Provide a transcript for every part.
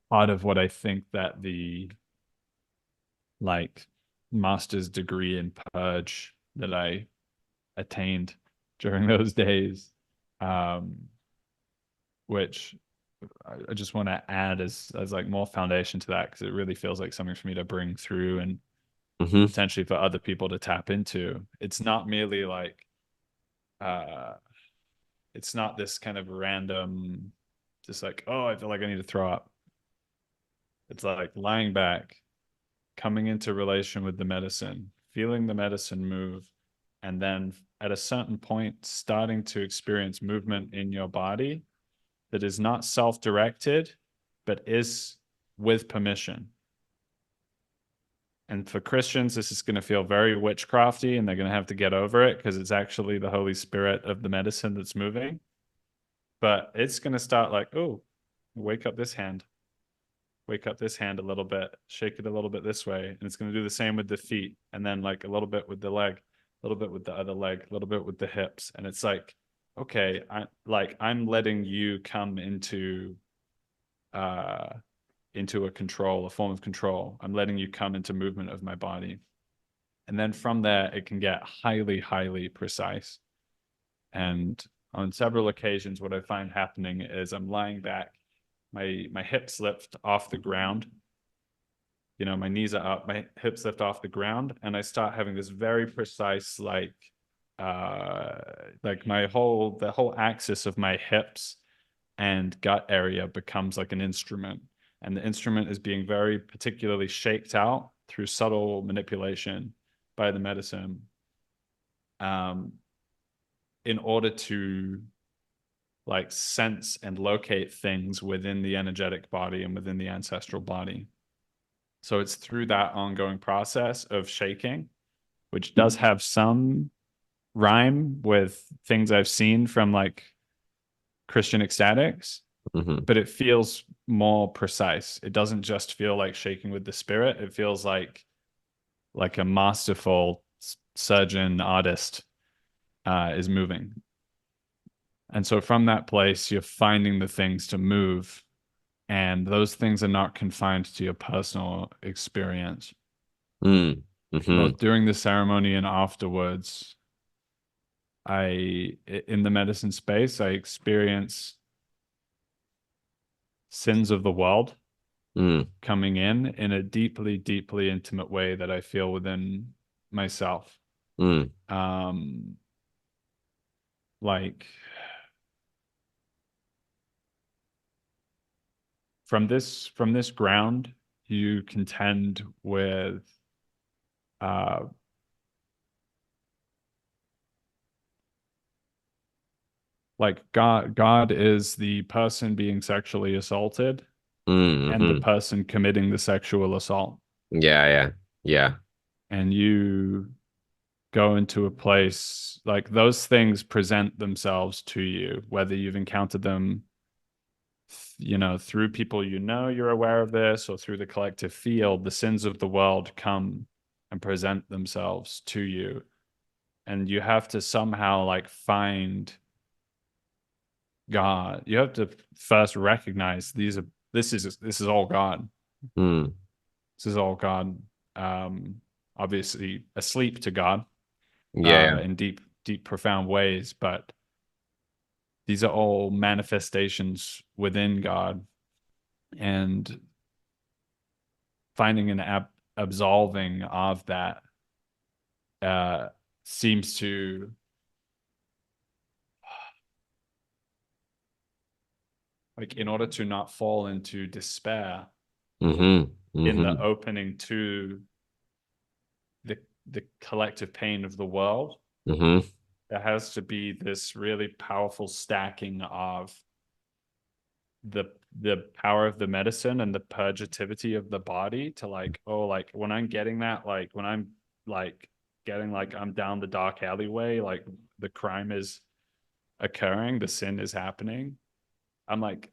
part of what I think that the like master's degree in Purge that I attained during those days, um, which I just want to add as like more foundation to that because it really feels like something for me to bring through and Hmm. potentially for other people to tap into. It's not merely like uh it's not this kind of random just like, oh, I feel like I need to throw up. It's like lying back, coming into relation with the medicine, feeling the medicine move, and then at a certain point starting to experience movement in your body that is not self-directed but is with permission. And for Christians, this is going to feel very witchcrafty, and they're going to have to get over it because it's actually the Holy Spirit of the medicine that's moving. But it's going to start like, oh, wake up this hand, wake up this hand a little bit, shake it a little bit this way. And it's going to do the same with the feet. And then like a little bit with the leg, a little bit with the other leg, a little bit with the hips. And it's like, okay, I'm letting you come uh into a control, a form of control. I'm letting you come into movement of my body. And then from there, it can get highly, highly precise. And on several occasions, what I find happening is I'm lying back, my hips lift off the ground. You know, my knees are up, my hips lift off the ground, and I start having this very precise, uh, like the whole axis of my hips and gut area becomes like an instrument, and the instrument is being very particularly shaped out through subtle manipulation by the medicine, um, in order to like sense and locate things within the energetic body and within the ancestral body. So it's through that ongoing process of shaking, which does have some rhyme with things I've seen from like Christian ecstatics, Hmm. but it feels more precise. It doesn't just feel like shaking with the spirit. It feels like a masterful surgeon artist is moving. And so from that place, you're finding the things to move, and those things are not confined to your personal experience. Mm. Hmm. Both during the ceremony and afterwards, in the medicine space, I experience sins of the world Mm. coming in a deeply, deeply intimate way that I feel within myself. Mm. Um, like from this ground, you contend with uh, like God is the person being sexually assaulted and the Mm-hmm. person committing the sexual assault. Yeah, yeah, yeah. And you go into a place like those things present themselves to you, whether you've encountered them, you know, through people you know you're aware of this, or through the collective field, the sins of the world come and present themselves to you. And you have to somehow like find God. You have to first recognize this is all God. Mm. This is all God. Um, Obviously asleep to God, Yeah, in deep, deep, profound ways, but these are all manifestations within God, and finding an absolving of that uh, seems to, like, in order to not fall into despair yeah. Mm-hmm. in the Mm-hmm. opening to the the collective pain of the world, Mm-hmm. there has to be this really powerful stacking of the the power of the medicine and the purgativity of the body to like, oh, like when I'm getting that, like when I'm like getting like I'm down the dark alleyway, like the crime is occurring, the sin is happening. I'm like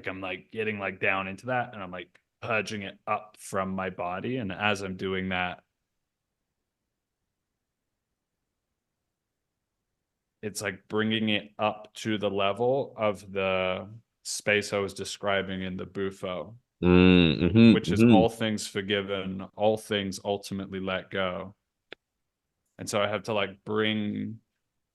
I'm like getting like down into that, and I'm like purging it up from my body. And as I'm doing that, it's like bringing it up to the level of the space I was describing in the Bufo, Mm-hmm, which is mm-hmm. all things forgiven, all things ultimately let go. And so I have to like bring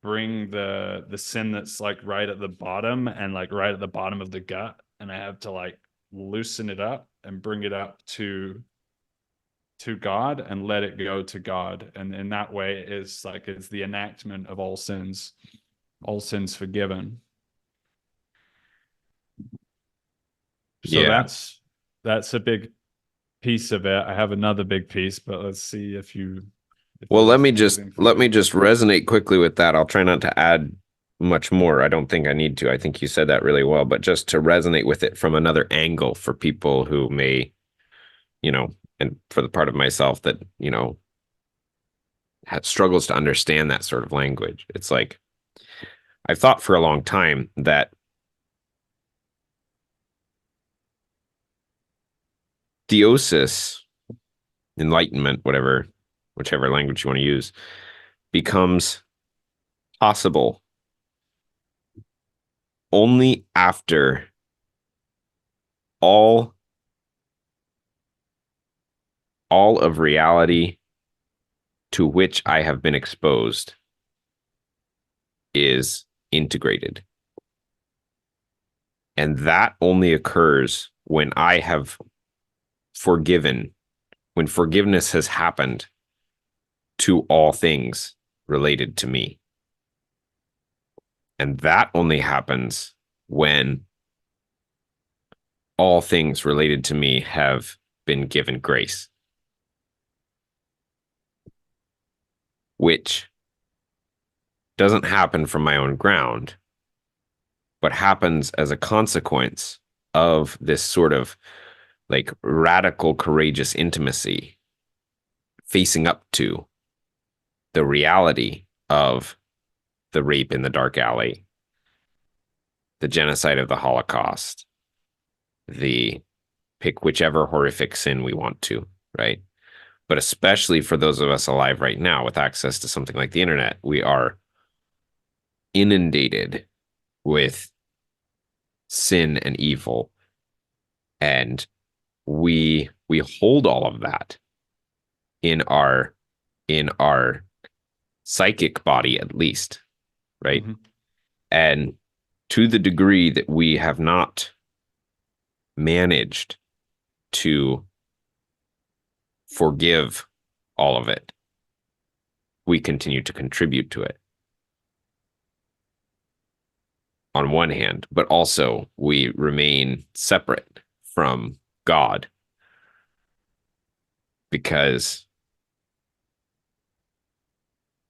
the sin that's like right at the bottom and like right at the bottom of the gut, and I have to like loosen it up and bring it up to God and let it go to God. And in that way it's like it's the enactment of all sins forgiven. So Yeah. that's a big piece of it. I have another big piece, but let's see if Well, there's anything for let me you. just resonate quickly with that. I'll try not to add much more. I don't think I need to. I think you said that really well, but just to resonate with it from another angle for people who may, you know, and for the part of myself that, struggles to understand that sort of language. It's like I've thought for a long time that theosis, enlightenment, whichever language you want to use, becomes possible only after all of reality to which I have been exposed is integrated. And that only occurs when I have forgiven, when forgiveness has happened to all things related to me. And that only happens when all things related to me have been given grace, which doesn't happen from my own ground, but happens as a consequence of this sort of like radical, courageous intimacy facing up to the reality of the rape in the dark alley, the genocide of the Holocaust, the pick whichever horrific sin we want to, right? But especially for those of us alive right now with access to something like the internet, we are inundated with sin and evil. And we hold all of that in our psychic body, at least, right? Mm-hmm. And to the degree that we have not managed to forgive all of it, we continue to contribute to it on one hand, but also we remain separate from God because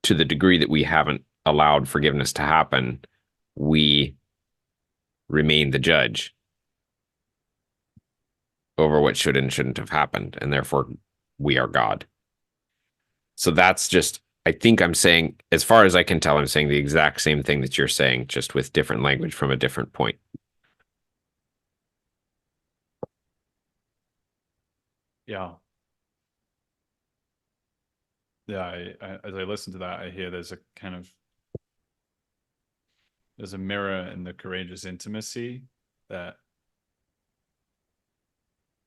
to the degree that we haven't allowed forgiveness to happen, we remain the judge over what should and shouldn't have happened, and therefore we are God. So that's just, I think I'm saying, as far as I can tell, I'm saying the exact same thing that you're saying, just with different language from a different point. Yeah. Yeah, as I listen to that, I hear there's a mirror in the courageous intimacy that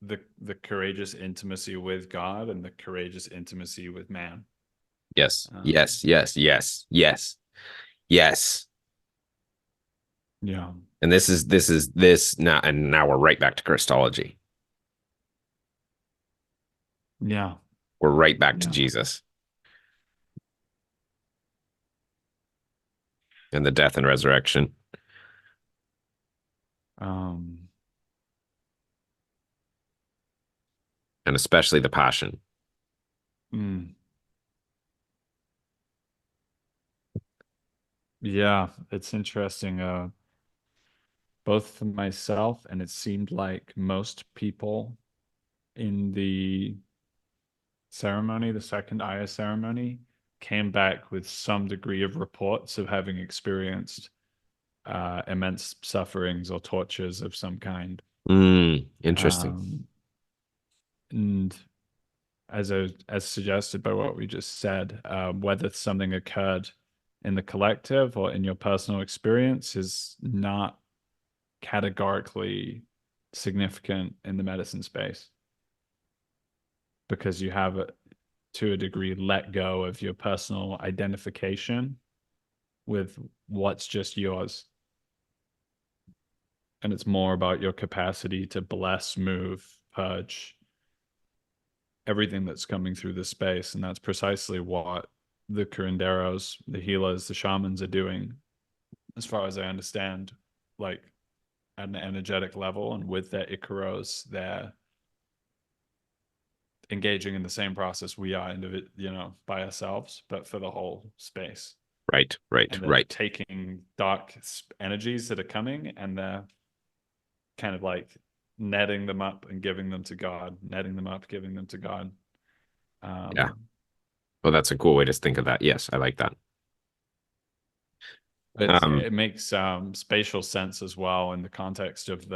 the courageous intimacy with God and the courageous intimacy with man. Yes, yes, yes, yes, yes, yes. Yeah. And this now, and now we're right back to Christology. Yeah. We're right back to Yeah. Jesus and the death and resurrection, Um, and especially the passion. mm, yeah, it's interesting. Both for myself, and it seemed like most people in the ceremony, the second Aya ceremony, came back with some degree of reports of having experienced immense sufferings or tortures of some kind. Interesting. Um, and as suggested by what we just said, whether something occurred in the collective or in your personal experience is not categorically significant in the medicine space, because you have, to a degree, let go of your personal identification with what's just yours. And it's more about your capacity to bless, move, purge everything that's coming through this space. And that's precisely what the curanderos, the healers, the shamans are doing, as far as I understand, like at an energetic level. And with their Icaros, they're engaging in the same process we are, by ourselves, but for the whole space. Right, right, And they're right. taking dark energies that are coming, and they're kind of like netting them up and giving them to God, netting them up, giving them to God. Yeah. Well, that's a cool way to think of that. Yes, I like that. It makes spatial sense as well in the context of the